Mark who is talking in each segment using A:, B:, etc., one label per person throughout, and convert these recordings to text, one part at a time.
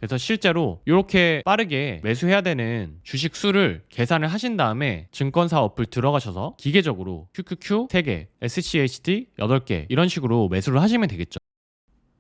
A: 그래서 실제로 이렇게 빠르게 매수해야 되는 주식 수를 계산을 하신 다음에 증권사 어플 들어가셔서 기계적으로 QQQ 3개, SCHD 8개 이런 식으로 매수를 하시면 되겠죠.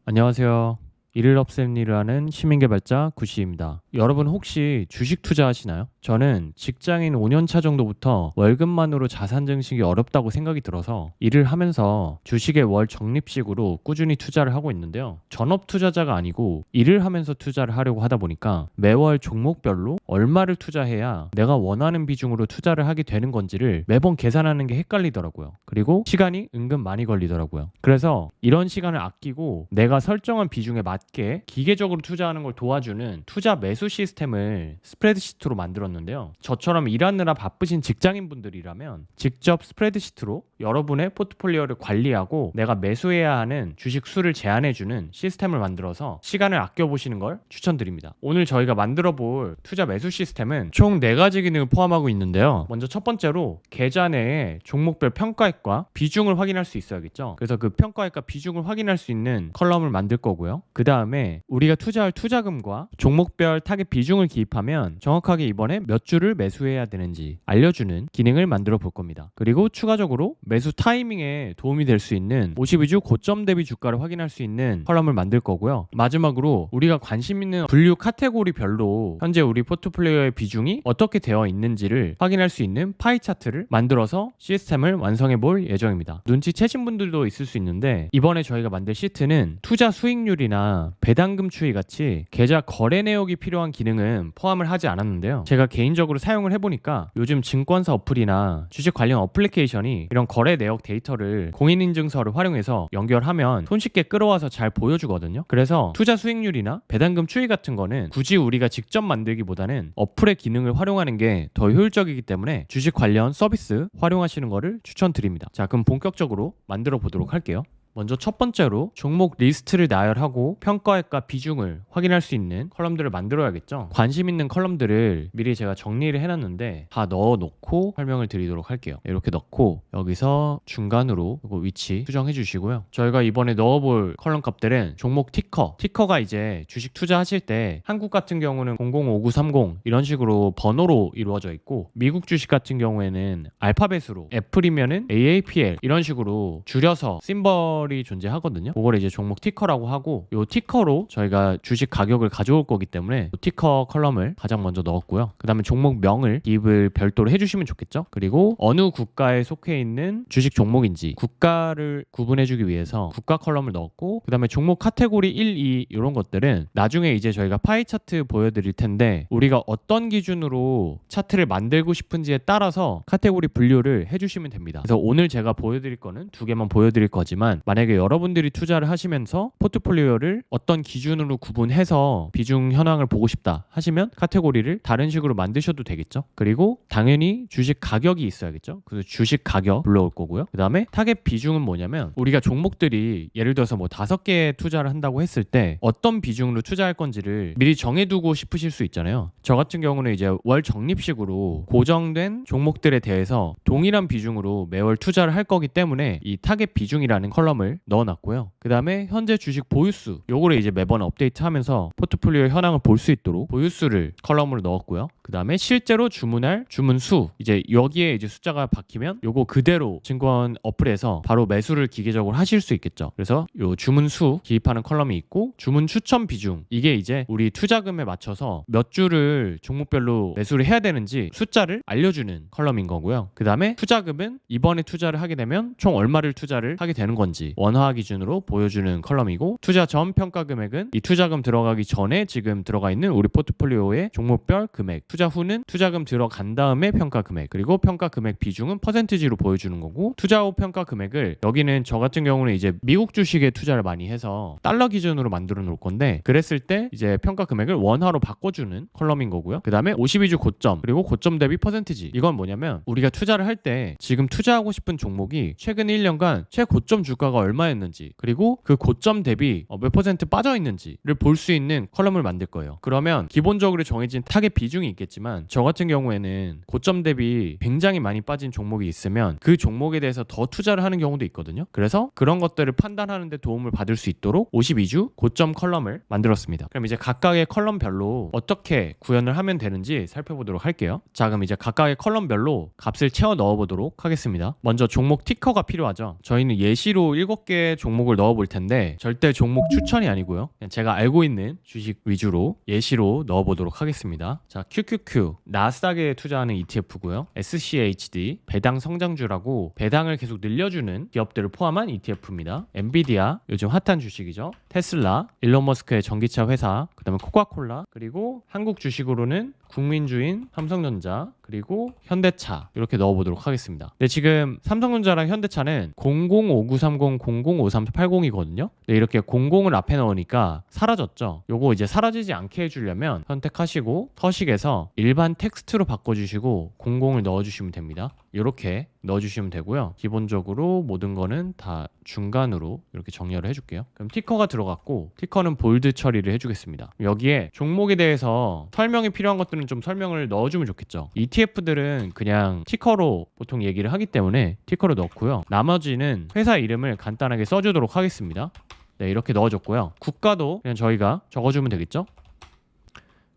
A: 안녕하세요. 일을 없앤 일을 하는 시민개발자 구시입니다. 여러분 혹시 주식 투자하시나요? 저는 직장인 5년차 정도부터 월급만으로 자산 증식이 어렵다고 생각이 들어서 일을 하면서 주식에 월 적립식으로 꾸준히 투자를 하고 있는데요. 전업 투자자가 아니고 일을 하면서 투자를 하려고 하다 보니까 매월 종목별로 얼마를 투자해야 내가 원하는 비중으로 투자를 하게 되는 건지를 매번 계산하는 게 헷갈리더라고요. 그리고 시간이 은근 많이 걸리더라고요. 그래서 이런 시간을 아끼고 내가 설정한 비중에 맞게 기계적으로 투자하는 걸 도와주는 투자 매수 시스템을 스프레드시트로 만들었는데요. 저처럼 일하느라 바쁘신 직장인분들이라면 직접 스프레드시트로 여러분의 포트폴리오를 관리하고 내가 매수해야 하는 주식 수를 제한해주는 시스템을 만들어서 시간을 아껴보시는 걸 추천드립니다. 오늘 저희가 만들어볼 투자 매수 시스템은 총 4가지 기능을 포함하고 있는데요. 먼저 첫 번째로 계좌 내에 종목별 평가액과 비중을 확인할 수 있어야겠죠. 그래서 그 평가액과 비중을 확인할 수 있는 컬럼을 만들 거고요. 그 다음에 우리가 투자할 투자금과 종목별 타겟 비중을 기입하면 정확하게 이번에 몇 주를 매수해야 되는지 알려주는 기능을 만들어 볼 겁니다. 그리고 추가적으로 매수 타이밍에 도움이 될 수 있는 52주 고점 대비 주가를 확인할 수 있는 컬럼을 만들 거고요. 마지막으로 우리가 관심 있는 분류 카테고리별로 현재 우리 포트폴리오의 비중이 어떻게 되어 있는지를 확인할 수 있는 파이 차트를 만들어서 시스템을 완성해 볼 예정입니다. 눈치채신 분들도 있을 수 있는데 이번에 저희가 만들 시트는 투자 수익률이나 배당금 추이 같이 계좌 거래 내역이 필요한 기능은 포함을 하지 않았는데요. 제가 개인적으로 사용을 해보니까 요즘 증권사 어플이나 주식 관련 어플리케이션이 이런 거래 내역 데이터를 공인인증서를 활용해서 연결하면 손쉽게 끌어와서 잘 보여주거든요. 그래서 투자 수익률이나 배당금 추이 같은 거는 굳이 우리가 직접 만들기보다는 어플의 기능을 활용하는 게 더 효율적이기 때문에 주식 관련 서비스 활용하시는 거를 추천드립니다. 자, 그럼 본격적으로 만들어 보도록 할게요. 먼저 첫 번째로 종목 리스트를 나열하고 평가액과 비중을 확인할 수 있는 컬럼들을 만들어야겠죠. 관심 있는 컬럼들을 미리 제가 정리를 해놨는데 다 넣어놓고 설명을 드리도록 할게요. 이렇게 넣고 여기서 중간으로 이거 위치 수정해 주시고요. 저희가 이번에 넣어볼 컬럼 값들은 종목 티커가 이제 주식 투자하실 때 한국 같은 경우는 005930 이런 식으로 번호로 이루어져 있고 미국 주식 같은 경우에는 알파벳으로 애플이면은 AAPL 이런 식으로 줄여서 심벌 이 존재하거든요. 그걸 이제 종목 티커라고 하고 이 티커로 저희가 주식 가격을 가져올 거기 때문에 티커 컬럼을 가장 먼저 넣었고요. 그 다음에 종목명을 기입을 별도로 해주시면 좋겠죠. 그리고 어느 국가에 속해 있는 주식 종목인지 국가를 구분해주기 위해서 국가 컬럼을 넣었고 그 다음에 종목 카테고리 1, 2 이런 것들은 나중에 이제 저희가 파이 차트 보여드릴 텐데 우리가 어떤 기준으로 차트를 만들고 싶은지에 따라서 카테고리 분류를 해주시면 됩니다. 그래서 오늘 제가 보여드릴 거는 2개만 보여드릴 거지만 만약에 여러분들이 투자를 하시면서 포트폴리오를 어떤 기준으로 구분해서 비중 현황을 보고 싶다 하시면 카테고리를 다른 식으로 만드셔도 되겠죠. 그리고 당연히 주식 가격이 있어야겠죠. 그래서 주식 가격 불러올 거고요. 그 다음에 타겟 비중은 뭐냐면 우리가 종목들이 예를 들어서 뭐 5개 투자를 한다고 했을 때 어떤 비중으로 투자할 건지를 미리 정해두고 싶으실 수 있잖아요. 저 같은 경우는 이제 월 적립식으로 고정된 종목들에 대해서 동일한 비중으로 매월 투자를 할 거기 때문에 이 타겟 비중이라는 컬럼을 넣어놨고요. 그 다음에 현재 주식 보유수 요거를 이제 매번 업데이트하면서 포트폴리오 현황을 볼 수 있도록 보유수를 컬럼으로 넣었고요. 그 다음에 실제로 주문할 주문수 이제 여기에 이제 숫자가 박히면 요거 그대로 증권 어플에서 바로 매수를 기계적으로 하실 수 있겠죠. 그래서 요 주문수 기입하는 컬럼이 있고 주문 추천 비중 이게 이제 우리 투자금에 맞춰서 몇 주를 종목별로 매수를 해야 되는지 숫자를 알려주는 컬럼인 거고요. 그 다음에 투자금은 이번에 투자를 하게 되면 총 얼마를 투자를 하게 되는 건지 원화 기준으로 보여주는 컬럼이고 투자 전 평가 금액은 이 투자금 들어가기 전에 지금 들어가 있는 우리 포트폴리오의 종목별 금액 투자 후는 투자금 들어간 다음에 평가 금액 그리고 평가 금액 비중은 퍼센티지로 보여주는 거고 투자 후 평가 금액을 여기는 저 같은 경우는 이제 미국 주식에 투자를 많이 해서 달러 기준으로 만들어 놓을 건데 그랬을 때 이제 평가 금액을 원화로 바꿔주는 컬럼인 거고요. 그 다음에 52주 고점 그리고 고점 대비 퍼센티지 이건 뭐냐면 우리가 투자를 할 때 지금 투자하고 싶은 종목이 최근 1년간 최고점 주가가 얼마였는지 그리고 그 고점 대비 몇 퍼센트 빠져 있는지를 볼 수 있는 컬럼을 만들 거예요. 그러면 기본적으로 정해진 타겟 비중이 있겠죠. 있겠지만 저 같은 경우에는 고점 대비 굉장히 많이 빠진 종목이 있으면 그 종목에 대해서 더 투자를 하는 경우도 있거든요. 그래서 그런 것들을 판단하는 데 도움을 받을 수 있도록 52주 고점 컬럼을 만들었습니다. 그럼 이제 각각의 컬럼별로 어떻게 구현을 하면 되는지 살펴보도록 할게요. 자, 그럼 이제 각각의 컬럼별로 값을 채워 넣어 보도록 하겠습니다. 먼저 종목 티커가 필요하죠. 저희는 예시로 7개 종목을 넣어 볼 텐데 절대 종목 추천이 아니고요. 그냥 제가 알고 있는 주식 위주로 예시로 넣어 보도록 하겠습니다. 자, QQQ 나스닥에 투자하는 ETF고요. SCHD 배당 성장주라고 배당을 계속 늘려주는 기업들을 포함한 ETF입니다. 엔비디아 요즘 핫한 주식이죠. 테슬라, 일론 머스크의 전기차 회사, 그다음에 코카콜라, 그리고 한국 주식으로는 국민주인, 삼성전자, 그리고 현대차 이렇게 넣어보도록 하겠습니다. 근데 지금 삼성전자랑 현대차는 005930, 005380이거든요. 근데 이렇게 00을 앞에 넣으니까 사라졌죠. 요거 이제 사라지지 않게 해주려면 선택하시고 서식에서 일반 텍스트로 바꿔주시고 00을 넣어주시면 됩니다. 이렇게 넣어주시면 되고요. 기본적으로 모든 거는 다 중간으로 이렇게 정렬을 해줄게요. 그럼 티커가 들어갔고 티커는 볼드 처리를 해주겠습니다. 여기에 종목에 대해서 설명이 필요한 것들은 좀 설명을 넣어주면 좋겠죠. ETF들은 그냥 티커로 보통 얘기를 하기 때문에 티커로 넣고요. 나머지는 회사 이름을 간단하게 써주도록 하겠습니다. 네, 이렇게 넣어줬고요. 국가도 그냥 저희가 적어주면 되겠죠.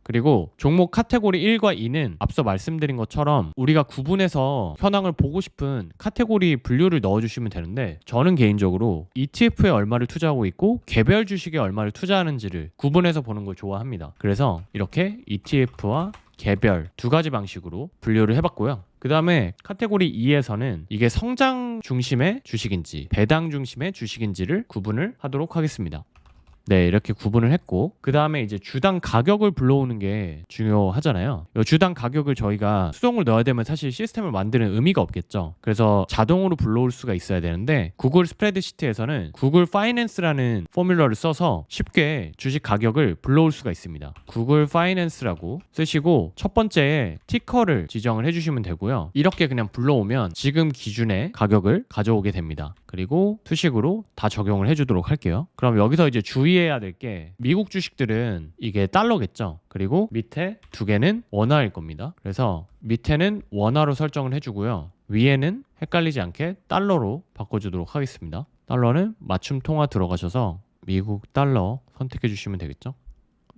A: 그리고 종목 카테고리 1과 2는 앞서 말씀드린 것처럼 우리가 구분해서 현황을 보고 싶은 카테고리 분류를 넣어주시면 되는데 저는 개인적으로 ETF에 얼마를 투자하고 있고 개별 주식에 얼마를 투자하는지를 구분해서 보는 걸 좋아합니다. 그래서 이렇게 ETF와 개별 두 가지 방식으로 분류를 해봤고요. 그 다음에 카테고리 2에서는 이게 성장 중심의 주식인지 배당 중심의 주식인지를 구분을 하도록 하겠습니다. 네, 이렇게 구분을 했고 그 다음에 이제 주당 가격을 불러오는 게 중요하잖아요. 이 주당 가격을 저희가 수동을 넣어야 되면 사실 시스템을 만드는 의미가 없겠죠. 그래서 자동으로 불러올 수가 있어야 되는데 구글 스프레드시트에서는 구글 파이낸스라는 포뮬러를 써서 쉽게 주식 가격을 불러올 수가 있습니다. 구글 파이낸스라고 쓰시고 첫 번째에 티커를 지정을 해주시면 되고요. 이렇게 그냥 불러오면 지금 기준의 가격을 가져오게 됩니다. 그리고 수식으로 다 적용을 해주도록 할게요. 그럼 여기서 이제 주의해야 될 게 미국 주식들은 이게 달러겠죠. 그리고 밑에 두 개는 원화일 겁니다. 그래서 밑에는 원화로 설정을 해주고요. 위에는 헷갈리지 않게 달러로 바꿔주도록 하겠습니다. 달러는 맞춤 통화 들어가셔서 미국 달러 선택해 주시면 되겠죠.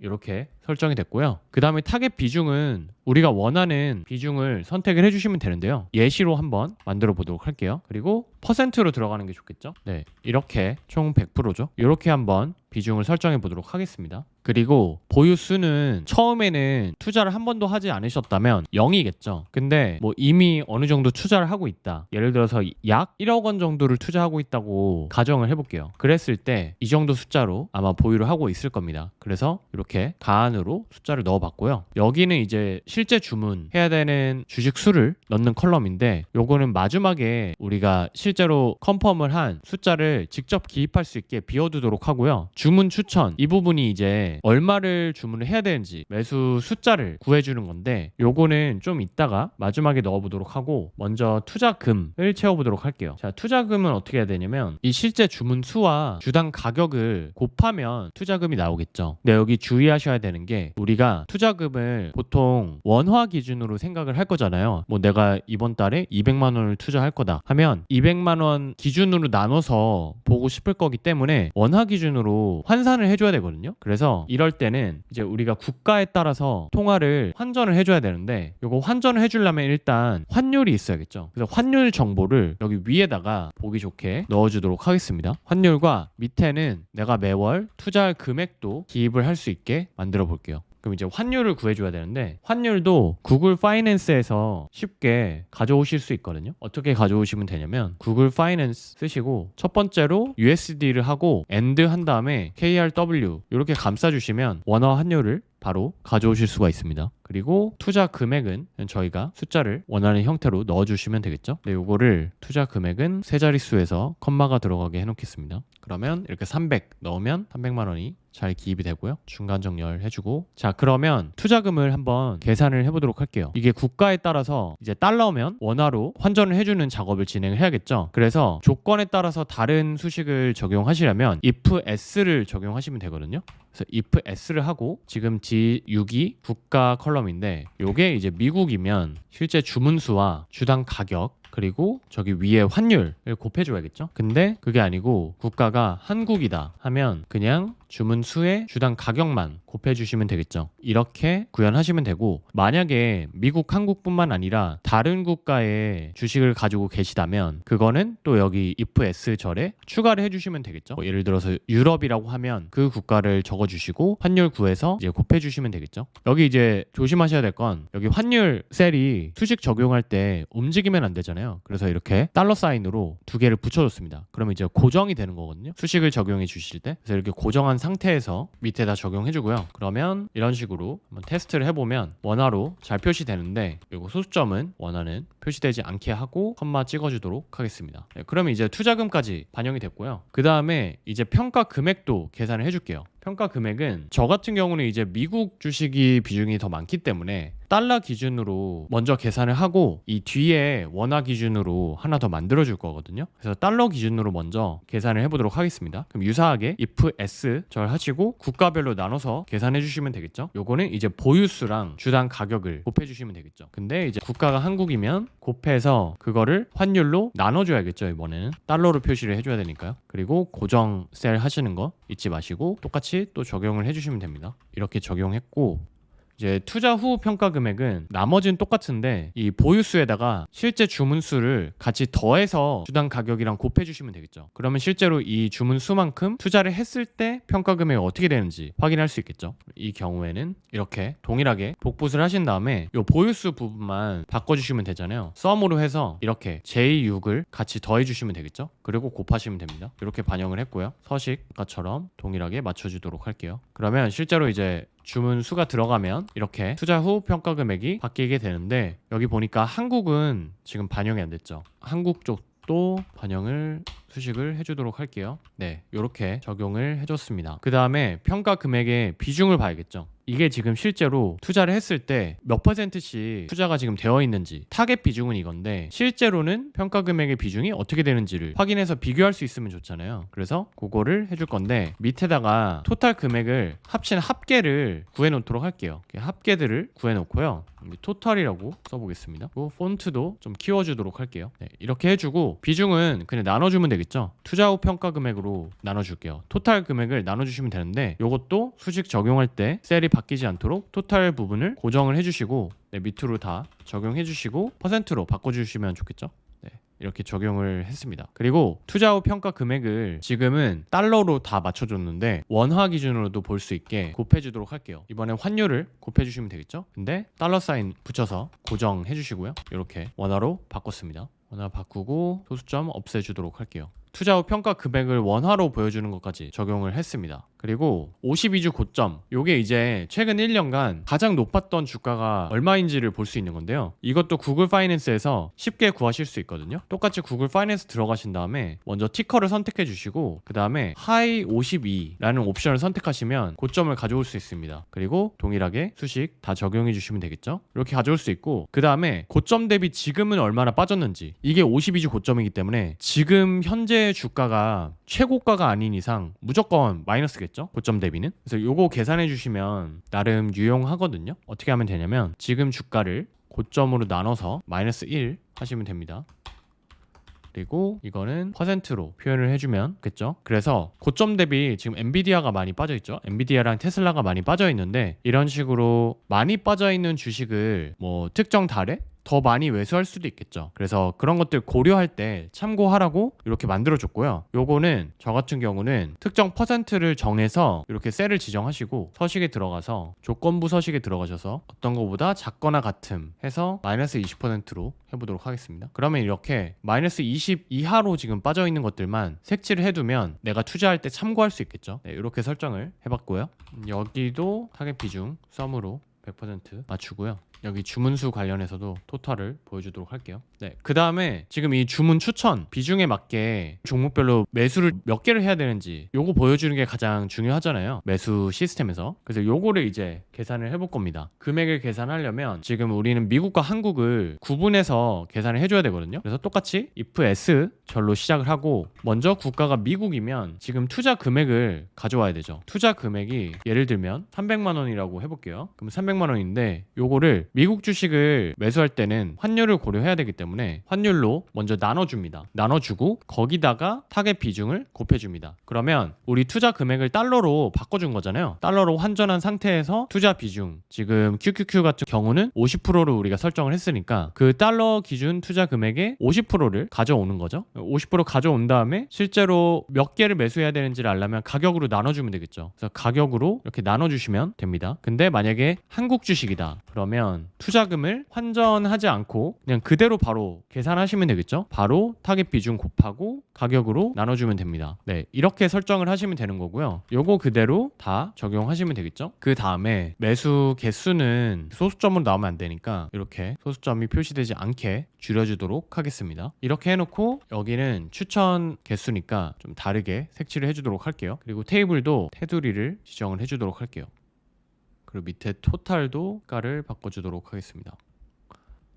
A: 이렇게 설정이 됐고요. 그 다음에 타겟 비중은 우리가 원하는 비중을 선택을 해주시면 되는데요. 예시로 한번 만들어 보도록 할게요. 그리고 퍼센트로 들어가는 게 좋겠죠. 네, 이렇게 총 100%죠. 이렇게 한번 비중을 설정해 보도록 하겠습니다. 그리고 보유 수는 처음에는 투자를 한 번도 하지 않으셨다면 0이겠죠. 근데 뭐 이미 어느 정도 투자를 하고 있다. 예를 들어서 약 1억 원 정도를 투자하고 있다고 가정을 해볼게요. 그랬을 때 이 정도 숫자로 아마 보유를 하고 있을 겁니다. 그래서 이렇게 가안으로 숫자를 넣어봤고요. 여기는 이제 실제 주문해야 되는 주식 수를 넣는 컬럼인데 요거는 마지막에 우리가 실제로 컨펌을 한 숫자를 직접 기입할 수 있게 비워두도록 하고요. 주문 추천 이 부분이 이제 얼마를 주문을 해야 되는지 매수 숫자를 구해주는 건데 요거는 좀 이따가 마지막에 넣어보도록 하고 먼저 투자금을 채워보도록 할게요. 자, 투자금은 어떻게 해야 되냐면 이 실제 주문 수와 주당 가격을 곱하면 투자금이 나오겠죠. 근데 여기 주의하셔야 되는 게 우리가 투자금을 보통 원화 기준으로 생각을 할 거잖아요. 뭐 내가 이번 달에 200만 원을 투자할 거다 하면 200만 원 기준으로 나눠서 보고 싶을 거기 때문에 원화 기준으로 환산을 해줘야 되거든요. 그래서 이럴 때는 이제 우리가 국가에 따라서 통화를 환전을 해줘야 되는데 이거 환전을 해주려면 일단 환율이 있어야겠죠. 그래서 환율 정보를 여기 위에다가 보기 좋게 넣어주도록 하겠습니다. 환율과 밑에는 내가 매월 투자할 금액도 기입을 할 수 있게 만들어 볼게요. 그럼 이제 환율을 구해줘야 되는데 환율도 구글 파이낸스에서 쉽게 가져오실 수 있거든요. 어떻게 가져오시면 되냐면 구글 파이낸스 쓰시고 첫 번째로 USD를 하고 AND 한 다음에 KRW 이렇게 감싸주시면 원화 환율을 바로 가져오실 수가 있습니다. 그리고 투자 금액은 저희가 숫자를 원하는 형태로 넣어주시면 되겠죠. 네, 요거를 투자 금액은 세 자릿수에서 컴마가 들어가게 해놓겠습니다. 그러면 이렇게 300 넣으면 300만 원이 잘 기입이 되고요. 중간 정렬 해주고, 자 그러면 투자금을 한번 계산을 해보도록 할게요. 이게 국가에 따라서 이제 달러면 원화로 환전을 해주는 작업을 진행을 해야겠죠. 그래서 조건에 따라서 다른 수식을 적용하시려면 if s를 적용하시면 되거든요. 그래서 if s를 하고, 지금 G6이 국가 컬럼인데 요게 이제 미국이면 실제 주문수와 주당 가격 그리고 저기 위에 환율을 곱해줘야겠죠. 근데 그게 아니고 국가가 한국이다 하면 그냥 주문수의 주당 가격만 곱해주시면 되겠죠. 이렇게 구현하시면 되고, 만약에 미국, 한국뿐만 아니라 다른 국가의 주식을 가지고 계시다면 그거는 또 여기 if s 절에 추가를 해주시면 되겠죠. 뭐 예를 들어서 유럽이라고 하면 그 국가를 적어주시고 환율 구해서 이제 곱해주시면 되겠죠. 여기 이제 조심하셔야 될 건, 여기 환율 셀이 수식 적용할 때 움직이면 안 되잖아요. 그래서 이렇게 달러 사인으로 두 개를 붙여줬습니다. 그러면 이제 고정이 되는 거거든요. 수식을 적용해 주실 때. 그래서 이렇게 고정한 상태에서 밑에다 적용해주고요. 그러면 이런 식으로 한번 테스트를 해보면 원화로 잘 표시되는데, 그리고 소수점은 원화는 표시되지 않게 하고 컴마 찍어주도록 하겠습니다. 네, 그러면 이제 투자금까지 반영이 됐고요. 그 다음에 이제 평가 금액도 계산을 해줄게요. 평가 금액은 저 같은 경우는 이제 미국 주식이 비중이 더 많기 때문에 달러 기준으로 먼저 계산을 하고 이 뒤에 원화 기준으로 하나 더 만들어 줄 거거든요. 그래서 달러 기준으로 먼저 계산을 해보도록 하겠습니다. 그럼 유사하게 if s 절 하시고 국가별로 나눠서 계산해 주시면 되겠죠. 요거는 이제 보유수랑 주당 가격을 곱해 주시면 되겠죠. 근데 이제 국가가 한국이면 곱해서 그거를 환율로 나눠줘야겠죠. 이번에는 달러로 표시를 해줘야 되니까요. 그리고 고정 셀 하시는 거 잊지 마시고 똑같이 또 적용을 해주시면 됩니다. 이렇게 적용했고, 이제 투자 후 평가 금액은 나머지는 똑같은데 이 보유수에다가 실제 주문수를 같이 더해서 주당 가격이랑 곱해주시면 되겠죠. 그러면 실제로 이 주문수만큼 투자를 했을 때 평가 금액이 어떻게 되는지 확인할 수 있겠죠. 이 경우에는 이렇게 동일하게 복붙을 하신 다음에 이 보유수 부분만 바꿔주시면 되잖아요. 썸으로 해서 이렇게 J6을 같이 더해주시면 되겠죠. 그리고 곱하시면 됩니다. 이렇게 반영을 했고요. 서식 아까처럼 동일하게 맞춰주도록 할게요. 그러면 실제로 이제 주문 수가 들어가면 이렇게 투자 후 평가 금액이 바뀌게 되는데, 여기 보니까 한국은 지금 반영이 안 됐죠. 한국 쪽도 반영을 수식을 해주도록 할게요. 네, 이렇게 적용을 해줬습니다. 그 다음에 평가 금액의 비중을 봐야겠죠. 이게 지금 실제로 투자를 했을 때 몇 %씩 투자가 지금 되어 있는지, 타겟 비중은 이건데 실제로는 평가 금액의 비중이 어떻게 되는지를 확인해서 비교할 수 있으면 좋잖아요. 그래서 그거를 해줄 건데, 밑에다가 토탈 금액을 합친 합계를 구해 놓도록 할게요. 합계들을 구해 놓고요. 토탈이라고 써보겠습니다. 폰트도 좀 키워주도록 할게요. 네, 이렇게 해주고 비중은 그냥 나눠주면 되겠죠. 투자 후 평가 금액으로 나눠줄게요. 토탈 금액을 나눠주시면 되는데, 이것도 수식 적용할 때 셀이 바뀌지 않도록 토탈 부분을 고정을 해주시고, 네, 밑으로 다 적용해주시고 퍼센트로 바꿔주시면 좋겠죠. 네, 이렇게 적용을 했습니다. 그리고 투자 후 평가 금액을 지금은 달러로 다 맞춰줬는데 원화 기준으로도 볼 수 있게 곱해주도록 할게요. 이번에 환율을 곱해주시면 되겠죠. 근데 달러 사인 붙여서 고정해주시고요. 이렇게 원화로 바꿨습니다. 원화 바꾸고 소수점 없애주도록 할게요. 투자 후 평가 금액을 원화로 보여주는 것까지 적용을 했습니다. 그리고 52주 고점, 요게 이제 최근 1년간 가장 높았던 주가가 얼마인지를 볼 수 있는 건데요. 이것도 구글 파이낸스에서 쉽게 구하실 수 있거든요. 똑같이 구글 파이낸스 들어가신 다음에 먼저 티커를 선택해 주시고 그 다음에 하이 52라는 옵션을 선택하시면 고점을 가져올 수 있습니다. 그리고 동일하게 수식 다 적용해 주시면 되겠죠. 이렇게 가져올 수 있고, 그 다음에 고점 대비 지금은 얼마나 빠졌는지, 이게 52주 고점이기 때문에 지금 현재 주가가 최고가가 아닌 이상 무조건 마이너스겠죠, 고점 대비는. 그래서 요거 계산해 주시면 나름 유용하거든요. 어떻게 하면 되냐면 지금 주가를 고점으로 나눠서 마이너스 1 하시면 됩니다. 그리고 이거는 퍼센트로 표현을 해주면 겠죠. 그래서 고점 대비 지금 엔비디아가 많이 빠져있죠. 엔비디아랑 테슬라가 많이 빠져있는데, 이런 식으로 많이 빠져있는 주식을 뭐 특정 달에 더 많이 매수할 수도 있겠죠. 그래서 그런 것들 고려할 때 참고하라고 이렇게 만들어줬고요. 요거는 저 같은 경우는 특정 퍼센트를 정해서 이렇게 셀을 지정하시고 서식에 들어가서 조건부 서식에 들어가셔서 어떤 거보다 작거나 같음 해서 마이너스 20%로 해보도록 하겠습니다. 그러면 이렇게 마이너스 20 이하로 지금 빠져있는 것들만 색칠을 해두면 내가 투자할 때 참고할 수 있겠죠. 네, 이렇게 설정을 해봤고요. 여기도 타겟 비중 썸으로 100% 맞추고요. 여기 주문수 관련해서도 토탈을 보여주도록 할게요. 네, 그 다음에 지금 이 주문 추천 비중에 맞게 종목별로 매수를 몇 개를 해야 되는지 요거 보여주는 게 가장 중요하잖아요, 매수 시스템에서. 그래서 요거를 이제 계산을 해볼 겁니다. 금액을 계산하려면 지금 우리는 미국과 한국을 구분해서 계산을 해줘야 되거든요. 그래서 똑같이 if s 절로 시작을 하고, 먼저 국가가 미국이면 지금 투자 금액을 가져와야 되죠. 투자 금액이 예를 들면 300만 원이라고 해볼게요. 그럼 300만 원인데 요거를 미국 주식을 매수할 때는 환율을 고려해야 되기 때문에 환율로 먼저 나눠줍니다. 나눠주고 거기다가 타겟 비중을 곱해줍니다. 그러면 우리 투자 금액을 달러로 바꿔준 거잖아요. 달러로 환전한 상태에서 투자 비중, 지금 QQQ 같은 경우는 50%를 우리가 설정을 했으니까 그 달러 기준 투자 금액의 50%를 가져오는 거죠. 50% 가져온 다음에 실제로 몇 개를 매수해야 되는지를 알려면 가격으로 나눠주면 되겠죠. 그래서 가격으로 이렇게 나눠주시면 됩니다. 근데 만약에 한국 주식이다 그러면 투자금을 환전하지 않고 그냥 그대로 바로 계산하시면 되겠죠. 바로 타겟 비중 곱하고 가격으로 나눠주면 됩니다. 네, 이렇게 설정을 하시면 되는 거고요. 요거 그대로 다 적용하시면 되겠죠. 그 다음에 매수 개수는 소수점으로 나오면 안 되니까 이렇게 소수점이 표시되지 않게 줄여주도록 하겠습니다. 이렇게 해놓고 여기는 추천 개수니까 좀 다르게 색칠을 해주도록 할게요. 그리고 테이블도 테두리를 지정을 해주도록 할게요. 그리고 밑에 토탈도 가를 바꿔주도록 하겠습니다.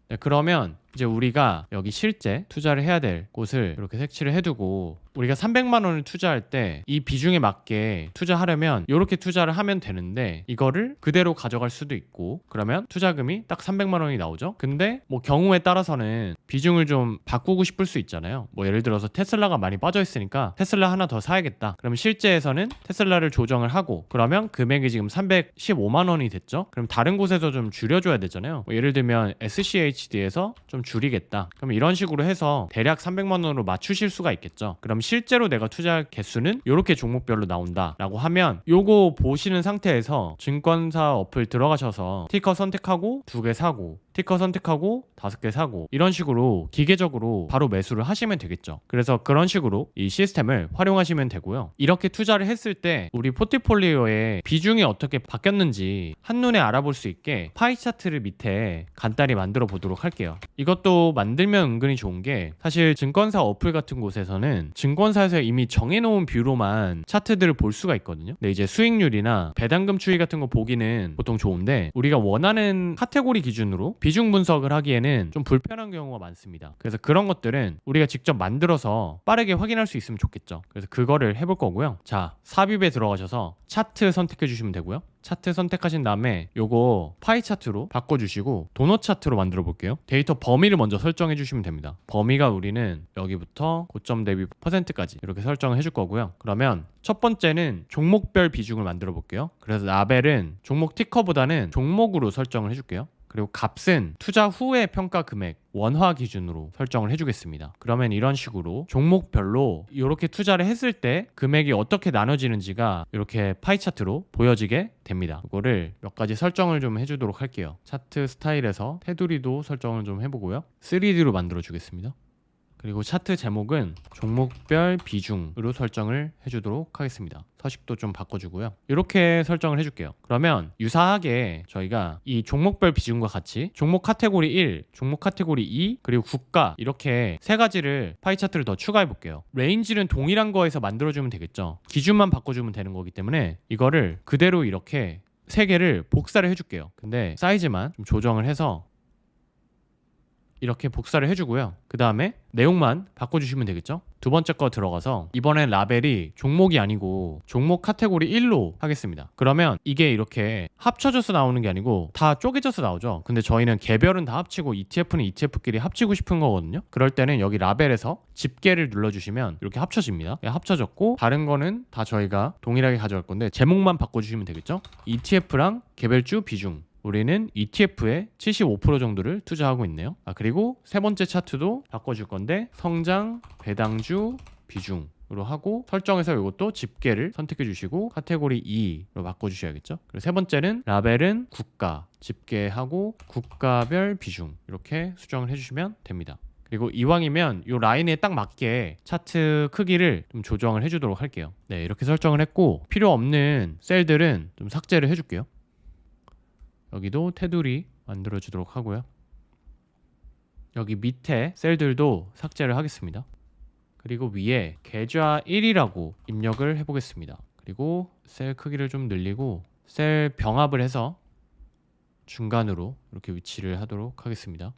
A: 네, 그러면 이제 우리가 여기 실제 투자를 해야 될 곳을 이렇게 색칠을 해두고, 우리가 300만 원을 투자할 때 이 비중에 맞게 투자하려면 이렇게 투자를 하면 되는데 이거를 그대로 가져갈 수도 있고, 그러면 투자금이 딱 300만 원이 나오죠. 근데 뭐 경우에 따라서는 비중을 좀 바꾸고 싶을 수 있잖아요. 뭐 예를 들어서 테슬라가 많이 빠져 있으니까 테슬라 하나 더 사야겠다. 그럼 실제에서는 테슬라를 조정을 하고, 그러면 금액이 지금 315만 원이 됐죠. 그럼 다른 곳에서 좀 줄여줘야 되잖아요. 뭐 예를 들면 SCHD에서 좀 줄이겠다. 그럼 이런 식으로 해서 대략 300만 원으로 맞추실 수가 있겠죠. 그럼 실제로 내가 투자할 개수는 이렇게 종목별로 나온다 라고 하면, 요거 보시는 상태에서 증권사 어플 들어가셔서 티커 선택하고 2개 사고, 티커 선택하고 5개 사고, 이런 식으로 기계적으로 바로 매수를 하시면 되겠죠. 그래서 그런 식으로 이 시스템을 활용하시면 되고요. 이렇게 투자를 했을 때 우리 포트폴리오의 비중이 어떻게 바뀌었는지 한눈에 알아볼 수 있게 파이 차트를 밑에 간단히 만들어 보도록 할게요. 이것도 만들면 은근히 좋은 게, 사실 증권사 어플 같은 곳에서는 증권사에서 이미 정해놓은 뷰로만 차트들을 볼 수가 있거든요. 근데 이제 수익률이나 배당금 추이 같은 거 보기는 보통 좋은데, 우리가 원하는 카테고리 기준으로 비중 분석을 하기에는 좀 불편한 경우가 많습니다. 그래서 그런 것들은 우리가 직접 만들어서 빠르게 확인할 수 있으면 좋겠죠. 그래서 그거를 해볼 거고요. 자, 삽입에 들어가셔서 차트 선택해 주시면 되고요. 차트 선택하신 다음에 요거 파이 차트로 바꿔주시고 도넛 차트로 만들어 볼게요. 데이터 범위를 먼저 설정해 주시면 됩니다. 범위가 우리는 여기부터 고점 대비 %까지 이렇게 설정을 해줄 거고요. 그러면 첫 번째는 종목별 비중을 만들어 볼게요. 그래서 라벨은 종목 티커보다는 종목으로 설정을 해줄게요. 그리고 값은 투자 후의 평가 금액 원화 기준으로 설정을 해주겠습니다. 그러면 이런 식으로 종목별로 이렇게 투자를 했을 때 금액이 어떻게 나눠지는지가 이렇게 파이 차트로 보여지게 됩니다. 이거를 몇 가지 설정을 좀 해주도록 할게요. 차트 스타일에서 테두리도 설정을 좀 해보고요. 3D로 만들어 주겠습니다. 그리고 차트 제목은 종목별 비중으로 설정을 해주도록 하겠습니다. 서식도 좀 바꿔주고요. 이렇게 설정을 해줄게요. 그러면 유사하게 저희가 이 종목별 비중과 같이 종목 카테고리 1, 종목 카테고리 2, 그리고 국가, 이렇게 세 가지를 파이 차트를 더 추가해 볼게요. 레인지는 동일한 거에서 만들어주면 되겠죠. 기준만 바꿔주면 되는 거기 때문에 이거를 그대로 이렇게 세 개를 복사를 해줄게요. 근데 사이즈만 좀 조정을 해서 이렇게 복사를 해주고요. 그 다음에 내용만 바꿔주시면 되겠죠. 두 번째 거 들어가서 이번엔 라벨이 종목이 아니고 종목 카테고리 1로 하겠습니다. 그러면 이게 이렇게 합쳐져서 나오는 게 아니고 다 쪼개져서 나오죠. 근데 저희는 개별은 다 합치고 ETF는 ETF끼리 합치고 싶은 거거든요. 그럴 때는 여기 라벨에서 집게를 눌러주시면 이렇게 합쳐집니다. 합쳐졌고 다른 거는 다 저희가 동일하게 가져갈 건데 제목만 바꿔주시면 되겠죠. ETF랑 개별주 비중, 우리는 ETF에 75% 정도를 투자하고 있네요. 그리고 세 번째 차트도 바꿔줄 건데 성장 배당주 비중으로 하고, 설정해서 이것도 집계를 선택해 주시고 카테고리 2로 바꿔주셔야겠죠. 그리고 세 번째는 라벨은 국가, 집계하고 국가별 비중, 이렇게 수정을 해주시면 됩니다. 그리고 이왕이면 이 라인에 딱 맞게 차트 크기를 좀 조정을 해주도록 할게요. 네, 이렇게 설정을 했고 필요 없는 셀들은 좀 삭제를 해줄게요. 여기도 테두리 만들어 주도록 하고요. 여기 밑에 셀들도 삭제를 하겠습니다. 그리고 위에 계좌 1이라고 입력을 해보겠습니다. 그리고 셀 크기를 좀 늘리고 셀 병합을 해서 중간으로 이렇게 위치를 하도록 하겠습니다.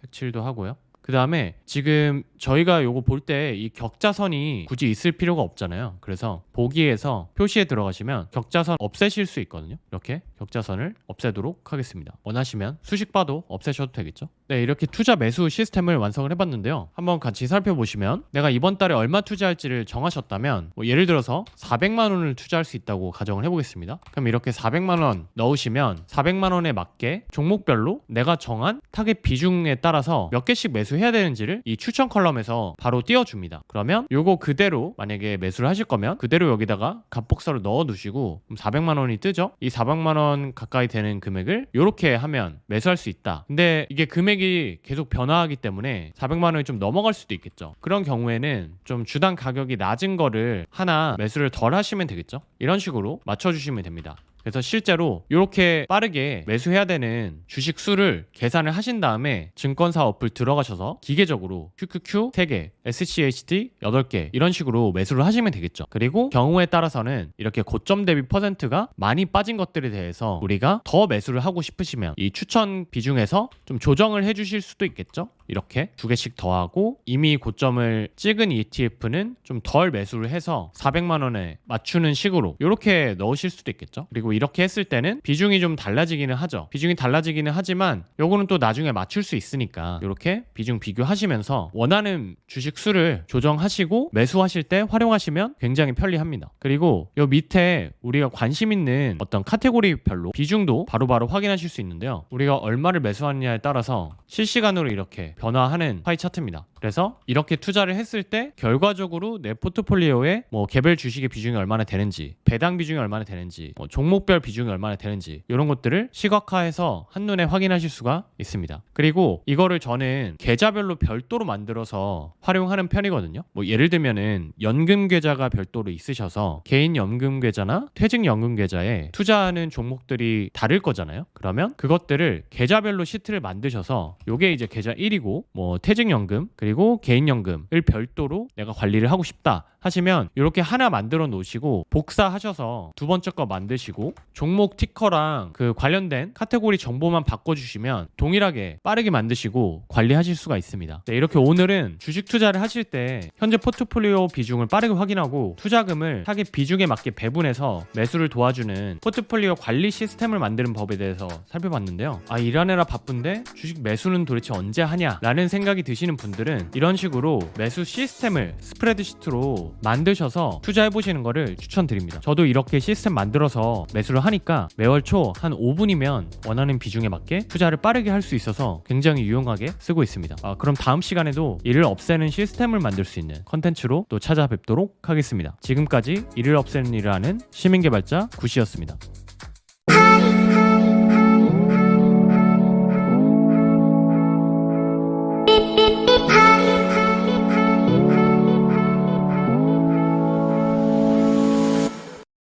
A: 색칠도 하고요. 그 다음에 지금 저희가 요거 볼 때 이 격자선이 굳이 있을 필요가 없잖아요. 그래서 보기에서 표시에 들어가시면 격자선 없애실 수 있거든요. 이렇게 격자선을 없애도록 하겠습니다. 원하시면 수식바도 없애셔도 되겠죠. 네, 이렇게 투자 매수 시스템을 완성을 해봤는데요. 한번 같이 살펴보시면 내가 이번 달에 얼마 투자할지를 정하셨다면 뭐 예를 들어서 400만 원을 투자할 수 있다고 가정을 해보겠습니다. 그럼 이렇게 400만 원 넣으시면 400만 원에 맞게 종목별로 내가 정한 타겟 비중에 따라서 몇 개씩 매수해야 되는지를 이 추천 컬럼에서 바로 띄워줍니다. 그러면 요거 그대로 만약에 매수를 하실 거면 그대로 여기다가 값복사로 넣어 두시고 400만 원이 뜨죠? 이 400만 원 가까이 되는 금액을 이렇게 하면 매수할 수 있다. 근데 이게 금액이 계속 변화하기 때문에 400만 원이 좀 넘어갈 수도 있겠죠. 그런 경우에는 좀 주당 가격이 낮은 거를 하나 매수를 덜 하시면 되겠죠. 이런 식으로 맞춰주시면 됩니다. 그래서 실제로 이렇게 빠르게 매수해야 되는 주식 수를 계산을 하신 다음에 증권사 어플 들어가셔서 기계적으로 QQQ 3개, SCHD 8개 이런 식으로 매수를 하시면 되겠죠. 그리고 경우에 따라서는 이렇게 고점 대비 퍼센트가 많이 빠진 것들에 대해서 우리가 더 매수를 하고 싶으시면 이 추천 비중에서 좀 조정을 해주실 수도 있겠죠. 이렇게 2개씩 더하고 이미 고점을 찍은 ETF는 좀 덜 매수를 해서 400만 원에 맞추는 식으로 이렇게 넣으실 수도 있겠죠. 그리고 이렇게 했을 때는 비중이 좀 달라지기는 하죠. 비중이 달라지기는 하지만 요거는 또 나중에 맞출 수 있으니까 이렇게 비중 비교하시면서 원하는 주식 수를 조정하시고 매수하실 때 활용하시면 굉장히 편리합니다. 그리고 요 밑에 우리가 관심 있는 어떤 카테고리별로 비중도 바로바로 확인하실 수 있는데요. 우리가 얼마를 매수하느냐에 따라서 실시간으로 이렇게 변화하는 파이 차트입니다. 그래서 이렇게 투자를 했을 때 결과적으로 내 포트폴리오에 뭐 개별 주식의 비중이 얼마나 되는지, 배당 비중이 얼마나 되는지, 뭐 종목별 비중이 얼마나 되는지 이런 것들을 시각화해서 한눈에 확인하실 수가 있습니다. 그리고 이거를 저는 계좌별로 별도로 만들어서 활용하는 편이거든요. 뭐 예를 들면은 연금 계좌가 별도로 있으셔서 개인 연금 계좌나 퇴직 연금 계좌에 투자하는 종목들이 다를 거잖아요. 그러면 그것들을 계좌별로 시트를 만드셔서 요게 이제 계좌 1이고 뭐 퇴직 연금 그리고 개인 연금을 별도로 내가 관리를 하고 싶다 하시면 이렇게 하나 만들어 놓으시고 복사하셔서 두 번째 거 만드시고 종목 티커랑 그 관련된 카테고리 정보만 바꿔주시면 동일하게 빠르게 만드시고 관리하실 수가 있습니다. 네, 이렇게 오늘은 주식 투자를 하실 때 현재 포트폴리오 비중을 빠르게 확인하고 투자금을 타겟 비중에 맞게 배분해서 매수를 도와주는 포트폴리오 관리 시스템을 만드는 법에 대해서 살펴봤는데요. 일하느라 바쁜데 주식 매수는 도대체 언제 하냐 라는 생각이 드시는 분들은 이런 식으로 매수 시스템을 스프레드시트로 만드셔서 투자해보시는 거를 추천드립니다. 저도 이렇게 시스템 만들어서 매수를 하니까 매월 초 한 5분이면 원하는 비중에 맞게 투자를 빠르게 할 수 있어서 굉장히 유용하게 쓰고 있습니다. 그럼 다음 시간에도 이를 없애는 시스템을 만들 수 있는 컨텐츠로 또 찾아뵙도록 하겠습니다. 지금까지 이를 없애는 일을 하는 시민개발자 구시였습니다.